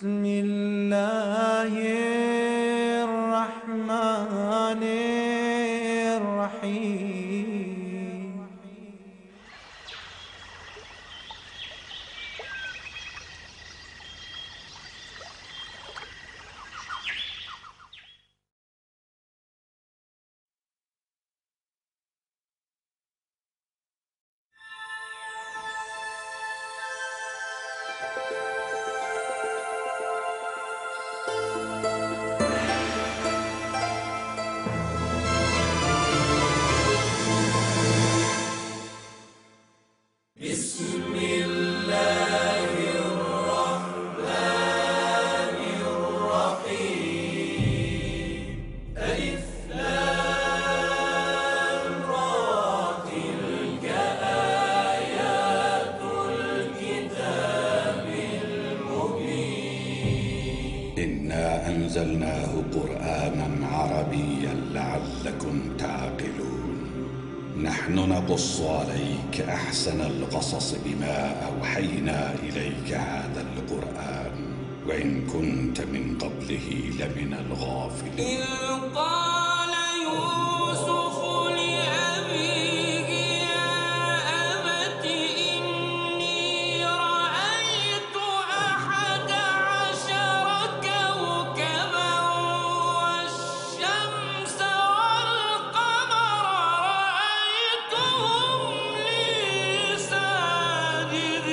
بسم الله الرحمن الرحيم. إنا أنزلناه قرآنا عربيا لعلكم تعقلون. نحن نقص عليك أحسن القصص بما أوحينا إليك هذا القرآن وإن كنت من قبله لمن الغافلين. إذ قال يوسف لأبيه يا أبت إني رأيت 11 كوكبا والشمس والقمر رأيتهم لي ساجدين.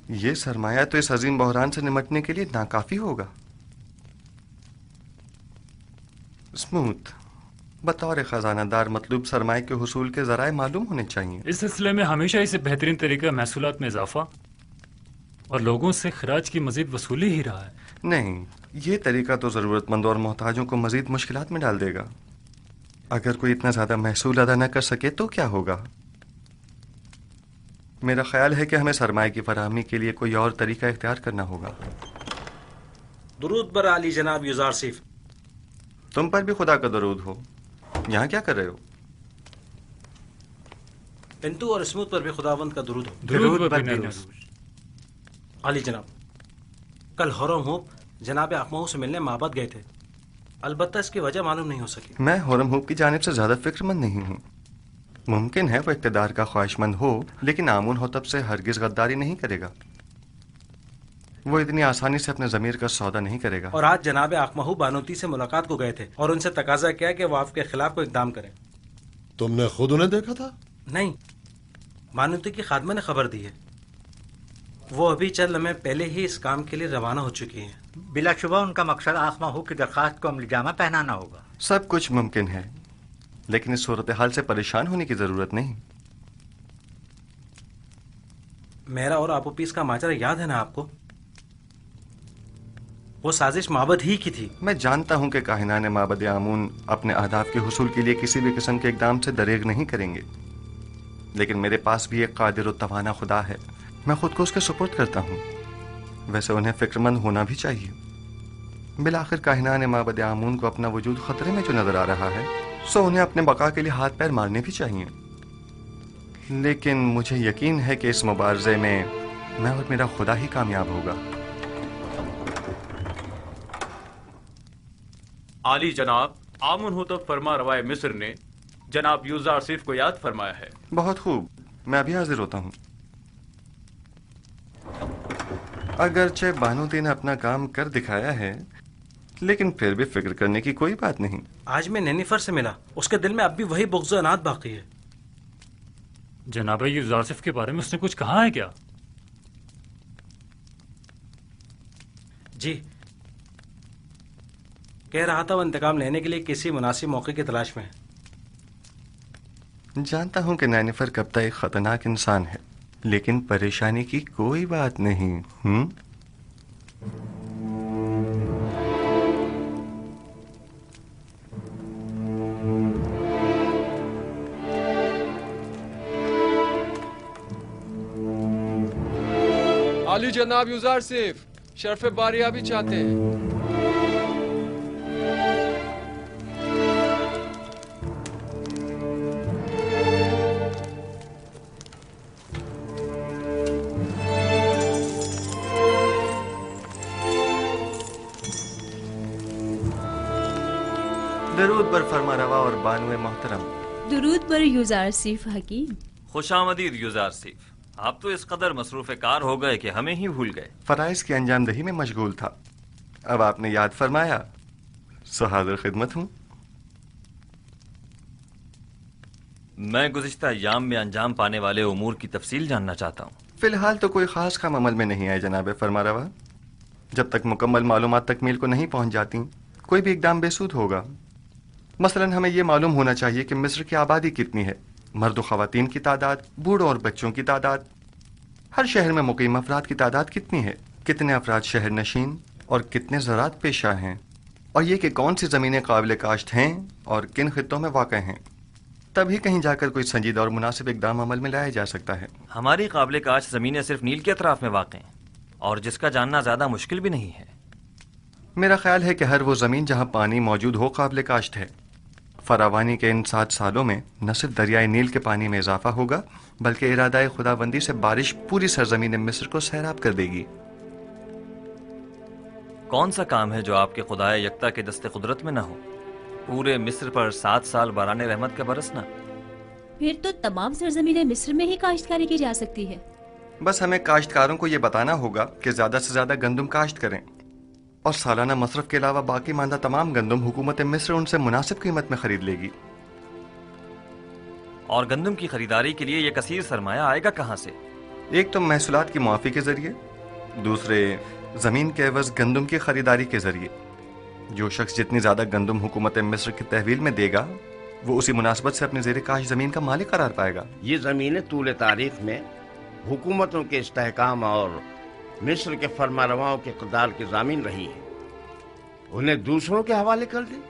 یہ سرمایہ تو اس عظیم بحران سے نمٹنے کے لیے ناکافی ہوگا۔ اسموتھ، بطور خزانہ دار مطلوب سرمایہ کے حصول کے ذرائع معلوم ہونے چاہیے۔ اس سلسلے میں ہمیشہ اسے بہترین طریقہ محصولات میں اضافہ اور لوگوں سے خراج کی مزید وصولی ہی رہا ہے۔ نہیں، یہ طریقہ تو ضرورت مندوں اور محتاجوں کو مزید مشکلات میں ڈال دے گا۔ اگر کوئی اتنا زیادہ محصول ادا نہ کر سکے تو کیا ہوگا؟ میرا خیال ہے کہ ہمیں سرمایہ کی فراہمی کے لیے کوئی اور طریقہ اختیار کرنا ہوگا۔ درود بر علی جناب یوزار سیف۔ تم پر بھی خدا کا درود ہو۔ یہاں کیا کر رہے ہو؟ پنتو اور اسموتھ پر بھی خداوند کا درود ہو۔ درود بر نروز۔ علی جناب، کل ہورم ہوپ جناب اقمہو سے ملنے معبد گئے تھے، البتہ اس کی وجہ معلوم نہیں ہو سکی۔ میں ہورم ہوپ کی جانب سے زیادہ فکر مند نہیں ہوں۔ ممکن ہے وہ اقتدار کا خواہش مند ہو، لیکن آمون ہوتب سے ہرگز غداری نہیں کرے گا۔ وہ اتنی آسانی سے اپنے ضمیر کا سودا نہیں کرے گا۔ اور آج جناب اقمہو بانوتی سے ملاقات کو گئے تھے اور ان سے تقاضا کیا کہ وہ آپ کے خلاف کوئی اقدام کریں۔ تم نے خود انہیں دیکھا تھا؟ نہیں، بانوتی کی خادمہ نے خبر دی ہے۔ وہ ابھی چند لمحے پہلے ہی اس کام کے لیے روانہ ہو چکی ہیں۔ بلا شبہ ان کا مقصد اقمہو کی درخواست کو عملی جامہ پہنانا ہوگا۔ سب کچھ ممکن ہے، لیکن اس صورتحال سے پریشان ہونے کی ضرورت نہیں۔ میرا اور آپو پیس کا ماجرا یاد ہے نا آپ کو؟ وہ سازش معبد ہی کی تھی۔ میں جانتا ہوں کہ کاہنان معبد آمون اپنے اہداف کے حصول کے لیے کسی بھی قسم کے اقدام سے دریغ نہیں کریں گے، لیکن میرے پاس بھی ایک قادر و توانا خدا ہے، میں خود کو اس کے سپرد کرتا ہوں۔ ویسے انہیں فکر مند ہونا بھی چاہیے۔ بالآخر کاہنان معبد آمون کو اپنا وجود خطرے میں جو نظر آ رہا ہے، سو انہیں اپنے بقا کے لیے ہاتھ پیر مارنے بھی چاہیے۔ لیکن مجھے یقین ہے کہ اس مبارزے میں میں اور میرا خدا ہی کامیاب ہوگا۔ عالی جناب، آمن ہوتب فرما روائے مصر نے جناب یوزار سیف کو یاد فرمایا ہے۔ بہت خوب، میں ابھی حاضر ہوتا ہوں۔ اگرچہ بانوتی نے اپنا کام کر دکھایا ہے، لیکن پھر بھی فکر کرنے کی کوئی بات نہیں۔ آج میں نینیفر سے ملا، اس کے دل میں اب بھی وہی بغض و عناد باقی ہے۔ جناب یوزارسف کے بارے میں اس نے کچھ کہا ہے کیا؟ جی، کہہ رہا تھا وہ انتقام لینے کے لیے کسی مناسب موقع کی تلاش میں ہے۔ جانتا ہوں کہ نینیفر کبتا ایک خطرناک انسان ہے، لیکن پریشانی کی کوئی بات نہیں۔ علی جناب یوزار سیف شرف باریابی چاہتے ہیں۔ درود بر فرما روا اور بانو محترم۔ درود بر یوزار سیف حکیم۔ خوش آمدید یوزار سیف۔ آپ تو اس قدر مصروف کار ہو گئے کہ ہمیں ہی بھول گئے۔ فرائض کی انجام دہی میں مشغول تھا، اب آپ نے یاد فرمایا، سو حاضر خدمت ہوں۔ میں گزشتہ ایام میں انجام پانے والے امور کی تفصیل جاننا چاہتا ہوں۔ فی الحال تو کوئی خاص کام عمل میں نہیں آئے جناب فرما روا۔ جب تک مکمل معلومات تکمیل کو نہیں پہنچ جاتی، کوئی بھی اقدام بے سود ہوگا۔ مثلا ہمیں یہ معلوم ہونا چاہیے کہ مصر کی آبادی کتنی ہے، مرد و خواتین کی تعداد، بوڑھوں اور بچوں کی تعداد، ہر شہر میں مقیم افراد کی تعداد کتنی ہے، کتنے افراد شہر نشین اور کتنے زراعت پیشہ ہیں، اور یہ کہ کون سی زمینیں قابل کاشت ہیں اور کن خطوں میں واقع ہیں۔ تبھی کہیں جا کر کوئی سنجیدہ اور مناسب اقدام عمل میں لایا جا سکتا ہے۔ ہماری قابل کاشت زمینیں صرف نیل کے اطراف میں واقع ہیں، اور جس کا جاننا زیادہ مشکل بھی نہیں ہے۔ میرا خیال ہے کہ ہر وہ زمین جہاں پانی موجود ہو قابل کاشت ہے۔ فراوانی کے ان 7 سالوں میں نہ صرف دریائے نیل کے پانی میں اضافہ ہوگا، بلکہ ارادہ خدا بندی سے بارش پوری سرزمین مصر کو سیراب کر دے گی۔ کون سا کام ہے جو آپ کے خدائے یکتا کے دست قدرت میں نہ ہو؟ پورے مصر پر 7 سال باران رحمت کا برسنا۔ پھر تو تمام سرزمین مصر میں ہی کاشتکاری کی جا سکتی ہے۔ بس ہمیں کاشتکاروں کو یہ بتانا ہوگا کہ زیادہ سے زیادہ گندم کاشت کریں، اور سالانہ مصرف کے علاوہ باقی ماندہ تمام گندم حکومت مصر ان سے مناسب قیمت میں خرید لے گی۔ اور گندم کی خریداری کے لیے یہ کثیر سرمایہ آئے گا کہاں سے؟ ایک تو محصولات کی معافی کے ذریعے، دوسرے زمین کے عوض گندم کی خریداری کے ذریعے۔ جو شخص جتنی زیادہ گندم حکومت مصر کی تحویل میں دے گا، وہ اسی مناسبت سے اپنی زیر کاش زمین کا مالک قرار پائے گا۔ یہ زمینیں طول تاریخ میں حکومتوں کے استحکام اور مصر کے فرما رواؤں کے اقتدار کی ضامن رہی ہیں، انہیں دوسروں کے حوالے کر دیں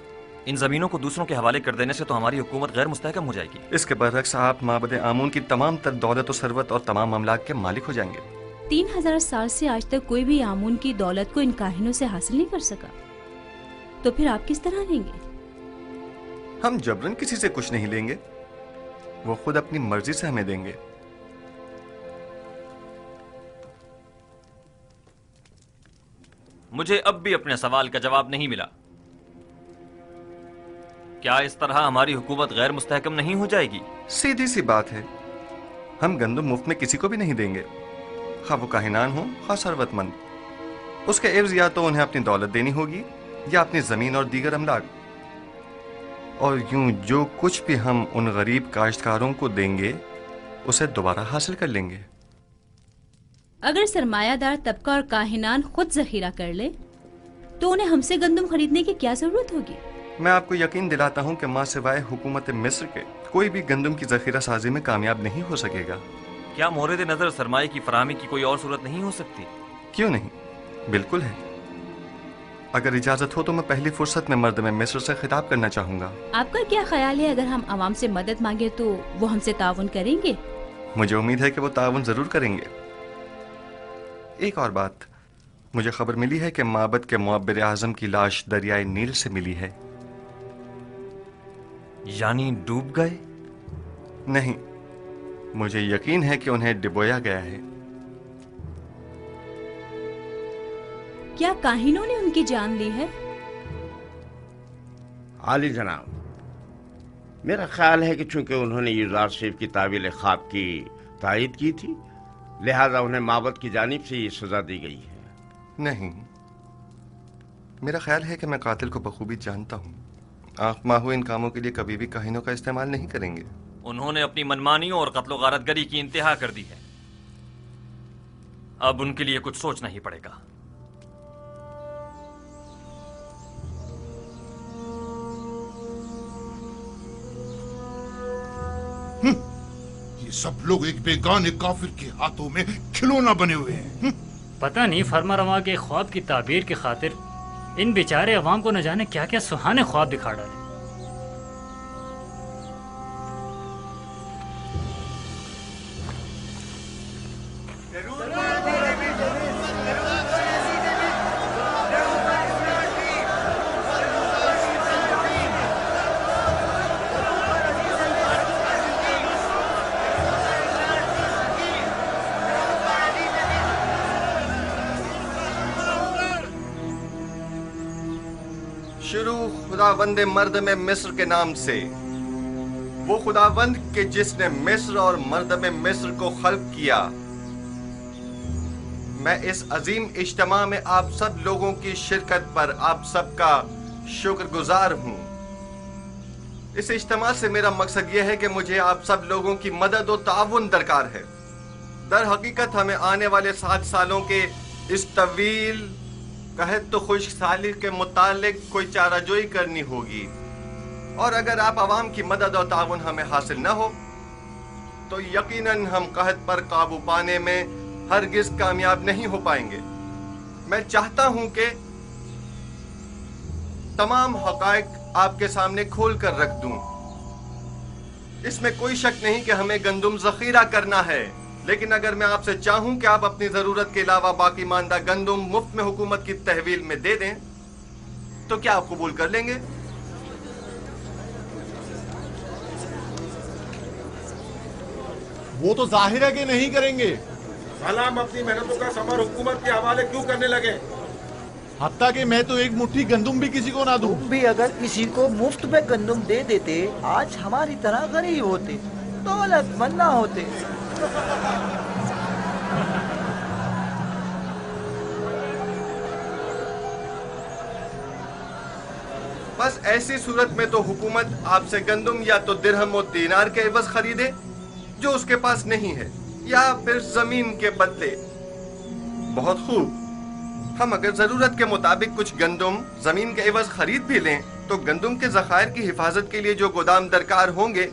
ان زمینوں کو دوسروں کے حوالے کر دینے سے تو ہماری حکومت غیر مستحکم ہو جائے گی۔ اس کے برعکس آپ معبد آمون کی تمام تر دولت و ثروت اور تمام املاک کے مالک ہو جائیں گے۔ 3000 سال سے آج تک کوئی بھی آمون کی دولت کو ان کاہنوں سے حاصل نہیں کر سکا، تو پھر آپ کس طرح لیں گے؟ ہم جبرن کسی سے کچھ نہیں لیں گے، وہ خود اپنی مرضی سے ہمیں دیں گے۔ مجھے اب بھی اپنے سوال کا جواب نہیں ملا۔ کیا اس طرح ہماری حکومت غیر مستحکم نہیں ہو جائے گی؟ سیدھی سی بات ہے، ہم گندم مفت میں کسی کو بھی نہیں دیں گے، خواہ وہ کاہنان ہوں خواہ ثروت مند۔ اس کے عوض یا تو انہیں اپنی دولت دینی ہوگی یا اپنی زمین اور دیگر املاک، اور یوں جو کچھ بھی ہم ان غریب کاشتکاروں کو دیں گے اسے دوبارہ حاصل کر لیں گے۔ اگر سرمایہ دار طبقہ اور کاہنان خود ذخیرہ کر لے تو انہیں ہم سے گندم خریدنے کی کیا ضرورت ہوگی؟ میں آپ کو یقین دلاتا ہوں کہ ماں سوائے حکومت مصر کے کوئی بھی گندم کی ذخیرہ سازی میں کامیاب نہیں ہو سکے گا۔ کیا مورد نظر سرمایہ کی فراہمی کی کوئی اور صورت نہیں ہو سکتی؟ کیوں نہیں، بالکل ہے۔ اگر اجازت ہو تو میں پہلی فرصت میں مردم مصر سے خطاب کرنا چاہوں گا۔ آپ کا کیا خیال ہے، اگر ہم عوام سے مدد مانگے تو وہ ہم سے تعاون کریں گے؟ مجھے امید ہے کہ وہ تعاون ضرور کریں گے۔ ایک اور بات، مجھے خبر ملی ہے کہ معبد کے معبر اعظم کی لاش دریائے نیل سے ملی ہے۔ یعنی ڈوب گئے؟ نہیں، مجھے یقین ہے کہ انہیں ڈبویا گیا ہے۔ کیا کاہنوں نے ان کی جان لی ہے؟ عالی جناب، میرا خیال ہے کہ چونکہ انہوں نے یوزار شریف کی تعویل خواب کی تائید کی تھی، لہذا انہیں معبد کی جانب سے یہ سزا دی گئی ہے۔ نہیں، میرا خیال ہے کہ میں قاتل کو بخوبی جانتا ہوں۔ آنکھ ماہو ان کاموں کے لیے کبھی بھی کاہنوں کا استعمال نہیں کریں گے۔ انہوں نے اپنی منمانیوں اور قتل و غارت گری کی انتہا کر دی ہے، اب ان کے لیے کچھ سوچنا ہی پڑے گا۔ یہ سب لوگ ایک بیگانے کافر کے ہاتھوں میں کھلونا بنے ہوئے ہیں۔ پتہ نہیں فرما رواں کے خواب کی تعبیر کی خاطر ان بیچارے عوام کو نہ جانے کیا کیا سہانے خواب دکھا ڈالے۔ شروع خداوند مرد میں مصر کے نام سے، وہ خداوند کہ جس نے مصر اور مردم مصر کو خلق کیا۔ میں اس عظیم اجتماع میں آپ سب لوگوں کی شرکت پر آپ سب کا شکر گزار ہوں۔ اس اجتماع سے میرا مقصد یہ ہے کہ مجھے آپ سب لوگوں کی مدد و تعاون درکار ہے۔ در حقیقت ہمیں آنے والے 7 سالوں کے اس طویل قحط تو خشک سالی کے متعلق کوئی چارہ جوئی کرنی ہوگی، اور اگر آپ عوام کی مدد اور تعاون ہمیں حاصل نہ ہو تو یقیناً ہم قحط پر قابو پانے میں ہرگز کامیاب نہیں ہو پائیں گے۔ میں چاہتا ہوں کہ تمام حقائق آپ کے سامنے کھول کر رکھ دوں۔ اس میں کوئی شک نہیں کہ ہمیں گندم ذخیرہ کرنا ہے، لیکن اگر میں آپ سے چاہوں کہ آپ اپنی ضرورت کے علاوہ باقی ماندہ گندم مفت میں حکومت کی تحویل میں دے دیں تو کیا آپ قبول کر لیں گے؟ وہ تو ظاہر ہے کہ نہیں کریں گے۔ سلام، اپنی محنتوں کا ثمر حکومت کے حوالے کیوں کرنے لگے؟ حتیٰ کہ میں تو ایک مٹھی گندم بھی کسی کو نہ دوں۔ تم بھی اگر کسی کو مفت میں گندم دے دیتے، آج ہماری طرح غریب ہوتے، دولت مند نہ ہوتے۔ بس ایسی صورت میں تو حکومت آپ سے گندم یا تو درہم و دینار کے عوض خریدے جو اس کے پاس نہیں ہے، یا پھر زمین کے بدلے۔ بہت خوب، ہم اگر ضرورت کے مطابق کچھ گندم زمین کے عوض خرید بھی لیں تو گندم کے ذخائر کی حفاظت کے لیے جو گودام درکار ہوں گے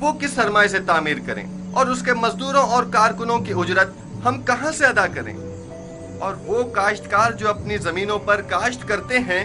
وہ کس سرمایہ سے تعمیر کریں، اور اس کے مزدوروں اور کارکنوں کی اجرت ہم کہاں سے ادا کریں؟ اور وہ کاشتکار جو اپنی زمینوں پر کاشت کرتے ہیں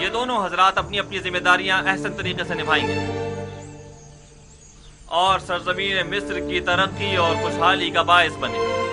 یہ دونوں حضرات اپنی اپنی ذمہ داریاں احسن طریقے سے نبھائیں گے اور سرزمین مصر کی ترقی اور خوشحالی کا باعث بنے گے۔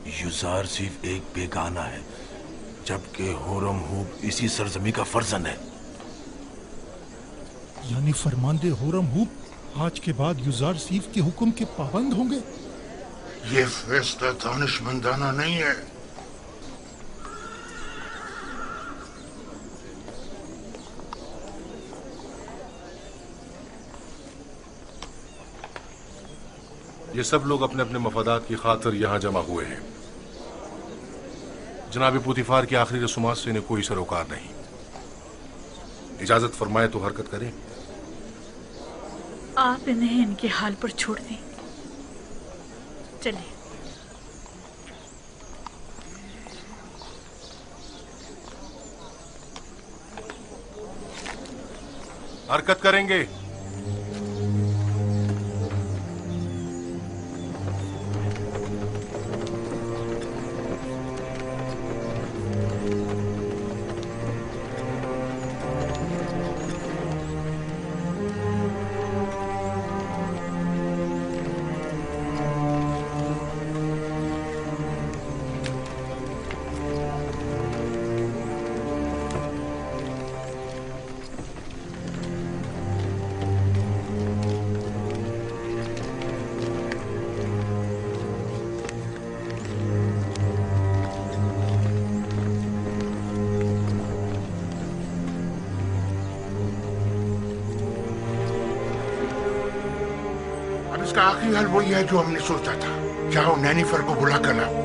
یوزارسیف ایک بیگانہ ہے جبکہ ہورم ہوب اسی سرزمین کا فرزند ہے۔ یعنی فرماندے ہورم ہوب آج کے بعد یوزارسیف کے حکم کے پابند ہوں گے؟ یہ فیصلہ دانشمندانہ نہیں ہے۔ یہ سب لوگ اپنے اپنے مفادات کی خاطر یہاں جمع ہوئے ہیں۔ جناب پوتیفار کی آخری رسومات سے انہیں کوئی سروکار نہیں۔ اجازت فرمائے تو حرکت کریں۔ آپ انہیں ان کے حال پر چھوڑ دیں، چلیں۔ حرکت کریں گے۔ اس کا آخری حل وہی ہے جو ہم نے سوچا تھا۔ جاؤ نینیفر کو بلا کر لاؤ۔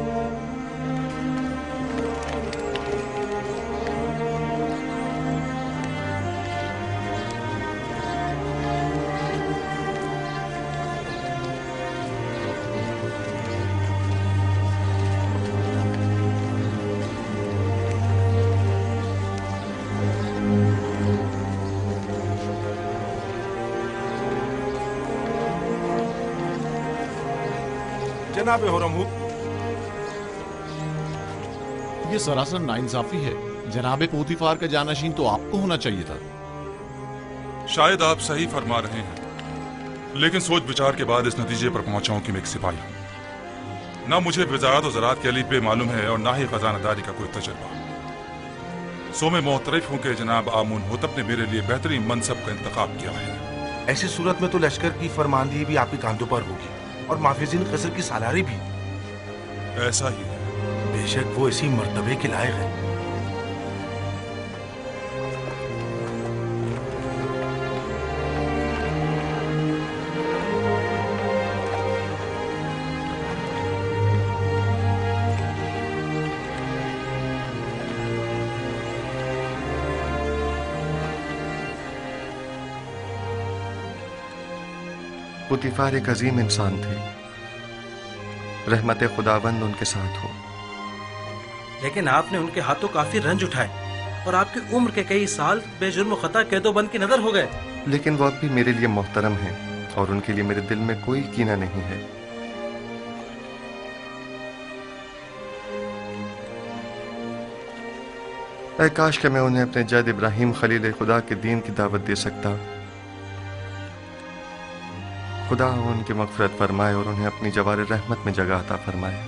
جناب ہورم ہوب، یہ سراسر ناانصافی ہے۔ جناب پوتیفار کا جانشین تو آپ کو ہونا چاہیے تھا۔ شاید آپ صحیح فرما رہے ہیں، لیکن سوچ بچار کے بعد اس نتیجے پر پہنچا ہوں کہ میں ایک سپاہی ہوں۔ نہ مجھے وزارت و زراعت کے الف ب معلوم ہے اور نہ ہی خزانہ داری کا کوئی تجربہ۔ سو میں معترف ہوں کہ جناب آمون ہوتب نے میرے لیے بہترین منصب کا انتخاب کیا ہے۔ ایسی صورت میں تو لشکر کی فرماندہی بھی آپ کے کاندھوں پر ہوگی اور محافظین قصر کی سالاری بھی۔ ایسا ہی ہے۔ بے شک وہ اسی مرتبے کے لائق ہے۔ پوتیفار ایک عظیم انسان تھے، رحمت خداوند ان کے ساتھ ہو۔ لیکن آپ نے ان کے ہاتھوں کافی رنج اٹھائے اور آپ کی عمر کے کئی سال بے جرم و خطا قید و بند کی نظر ہو گئے۔ لیکن وہ اب بھی میرے لیے محترم ہیں اور ان کے لیے میرے دل میں کوئی کینہ نہیں ہے۔ اے کاش کہ میں انہیں اپنے جد ابراہیم خلیل خدا کے دین کی دعوت دے سکتا۔ خدا ان کی مغفرت فرمائے اور انہیں اپنی جوار رحمت میں جگہ عطا فرمائے۔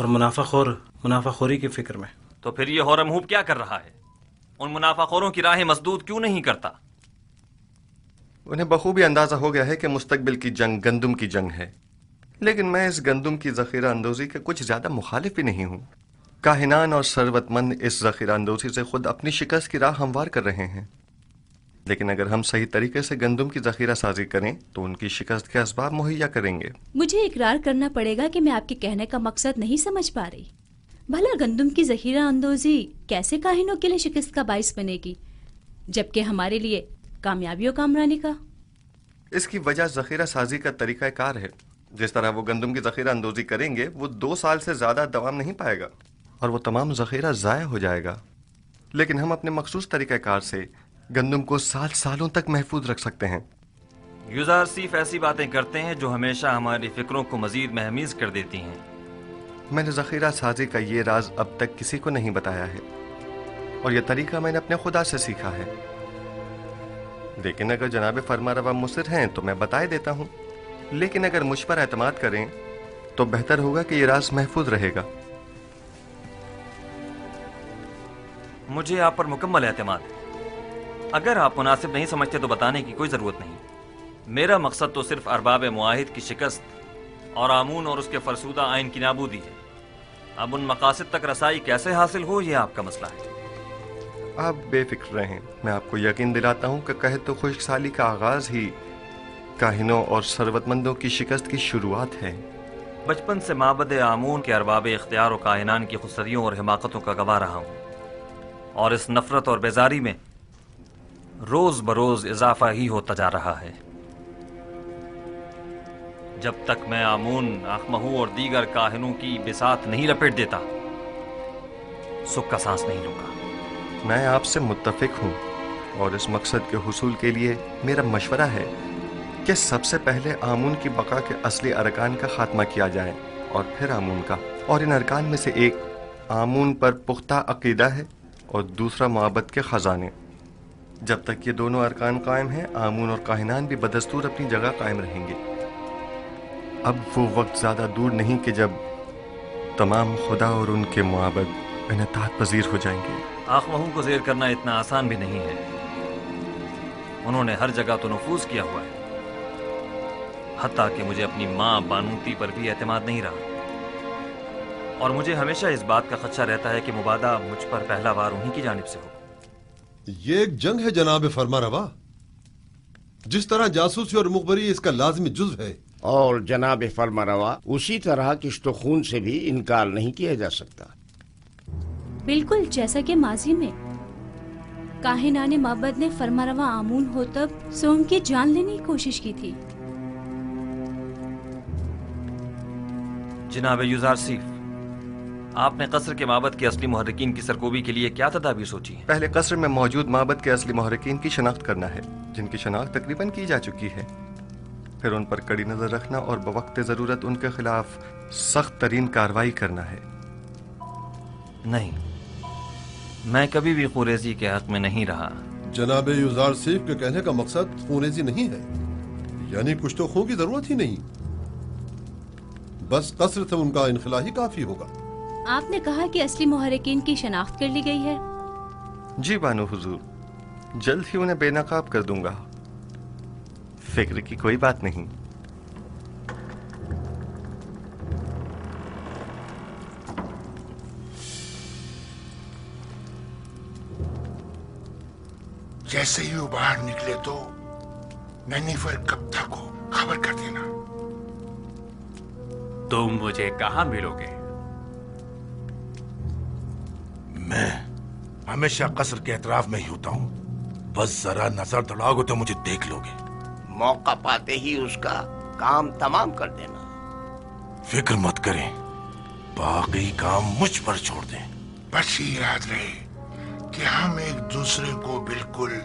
اور منافع خوری کی فکر میں. تو پھر یہ ہورم ہوپ کیا کر رہا ہے؟ ان منافع خوروں کی راہیں مسدود کیوں نہیں کرتا؟ انہیں بخوبی اندازہ ہو گیا ہے کہ مستقبل کی جنگ گندم کی جنگ ہے، لیکن میں اس گندم کی ذخیرہ اندوزی کے کچھ زیادہ مخالف بھی نہیں ہوں. کاہنان اور ثروت مند اس ذخیرہ اندوزی سے خود اپنی شکست کی راہ ہموار کر رہے ہیں، لیکن اگر ہم صحیح طریقے سے گندم کی ذخیرہ سازی کریں تو ان کی شکست کے اسباب مہیا کریں گے. مجھے اقرار کرنا پڑے گا کہ میں آپ کے کہنے کا مقصد نہیں سمجھ پا رہی. بھلا گندم کی ذخیرہ اندوزی کیسے کاہنوں کے لیے شکست کا باعث بنے گی جبکہ ہمارے لیے کامیابی و کامرانی کا؟ اس کی وجہ ذخیرہ سازی کا طریقہ کار ہے. جس طرح وہ گندم کی ذخیرہ اندوزی کریں گے وہ 2 سال سے زیادہ دوام نہیں پائے گا اور وہ تمام ذخیرہ ضائع ہو جائے گا، لیکن ہم اپنے مخصوص طریقہ کار سے گندم کو سالوں تک محفوظ رکھ سکتے ہیں. یوزار سیف ایسی باتیں کرتے ہیں جو ہمیشہ ہماری فکروں کو مزید مہمیز کر دیتی ہیں. میں نے ذخیرہ سازی کا یہ راز اب تک کسی کو نہیں بتایا ہے اور یہ طریقہ میں نے اپنے خدا سے سیکھا ہے، لیکن اگر جناب فرما روا مصر ہیں تو میں بتائے دیتا ہوں، لیکن اگر مجھ پر اعتماد کریں تو بہتر ہوگا کہ یہ راز محفوظ رہے گا. مجھے آپ پر مکمل اعتماد ہے. اگر آپ مناسب نہیں سمجھتے تو بتانے کی کوئی ضرورت نہیں. میرا مقصد تو صرف ارباب معاہد کی شکست اور آمون اور اس کے فرسودہ آئین کی نابودی ہے. اب ان مقاصد تک رسائی کیسے حاصل ہو یہ آپ کا مسئلہ ہے. آپ بے فکر رہیں، میں آپ کو یقین دلاتا ہوں کہ قحط و خشک سالی کا آغاز ہی کاہنوں اور ثروت مندوں کی شکست کی شروعات ہے. بچپن سے معبد آمون کے ارباب اختیار و کاہنان کی خودسریوں اور حماقتوں کا گواہ رہا ہوں، اور اس نفرت اور بیزاری میں روز بروز اضافہ ہی ہوتا جا رہا ہے. جب تک میں آمون، آخمہو اور دیگر کاہنوں کی بساط نہیں لپیٹ دیتا سکھ کا سانس نہیں لوں گا. میں آپ سے متفق ہوں اور اس مقصد کے حصول کے لیے میرا مشورہ ہے کہ سب سے پہلے آمون کی بقا کے اصلی ارکان کا خاتمہ کیا جائے اور پھر آمون کا. اور ان ارکان میں سے ایک آمون پر پختہ عقیدہ ہے اور دوسرا معبد کے خزانے. جب تک یہ دونوں ارکان قائم ہیں آمون اور کاہنان بھی بدستور اپنی جگہ قائم رہیں گے. اب وہ وقت زیادہ دور نہیں کہ جب تمام خدا اور ان کے معبد انعطاف پذیر ہو جائیں گے. آخمہو کو زیر کرنا اتنا آسان بھی نہیں ہے. انہوں نے ہر جگہ تو نفوذ کیا ہوا ہے، حتیٰ کہ مجھے اپنی ماں بانوتی پر بھی اعتماد نہیں رہا، اور مجھے ہمیشہ اس بات کا خدشہ رہتا ہے کہ مبادہ مجھ پر پہلا وار انہی کی جانب سے ہو. یہ ایک جنگ ہے جناب فرما روا، جس طرح جاسوسی اور مخبری اس کا لازمی جزو ہے. اور جناب فرما روا اسی طرح کشت و خون سے بھی انکار نہیں کیا جا سکتا. بالکل جیسا کہ ماضی میں کاہنان معبد نے فرما روا آمون ہوتب سے ان کی جان لینے کی کوشش کی تھی. جناب یوزار سیف، آپ نے قصر کے معبد کے اصلی محرکین کی سرکوبی کے لیے کیا تدابیر سوچی ہیں؟ پہلے قصر میں موجود معبد کے اصلی محرکین کی شناخت کرنا ہے، جن کی شناخت تقریباً کی جا چکی ہے. پھر ان پر کڑی نظر رکھنا اور بوقت ضرورت ان کے خلاف سخت ترین کارروائی کرنا ہے. نہیں، میں کبھی بھی خوریزی کے حق میں نہیں رہا. جناب یوزار سیف کے کہنے کا مقصد خوریزی نہیں ہے، یعنی کچھ تو خون کی ضرورت ہی نہیں، بس قصر سے ان کا انخلا ہی کافی ہوگا. آپ نے کہا کہ اصلی محرکین کی شناخت کر لی گئی ہے؟ جی بانو حضور، جلد ہی انہیں بے نقاب کر دوں گا، فکر کی کوئی بات نہیں. جیسے ہی وہ باہر نکلے تو نینیفر کپتا کو خبر کر دینا. تم مجھے کہاں ملو گے؟ میں ہمیشہ قصر کے اطراف میں ہی ہوتا ہوں، بس ذرا نظر دوڑاؤ گے تو مجھے دیکھ لو گے. موقع پاتے ہی اس کا کام تمام کر دینا. فکر مت کریں، باقی کام مجھ پر چھوڑ دیں. بس یہ یاد رہے کہ ہم ایک دوسرے کو بالکل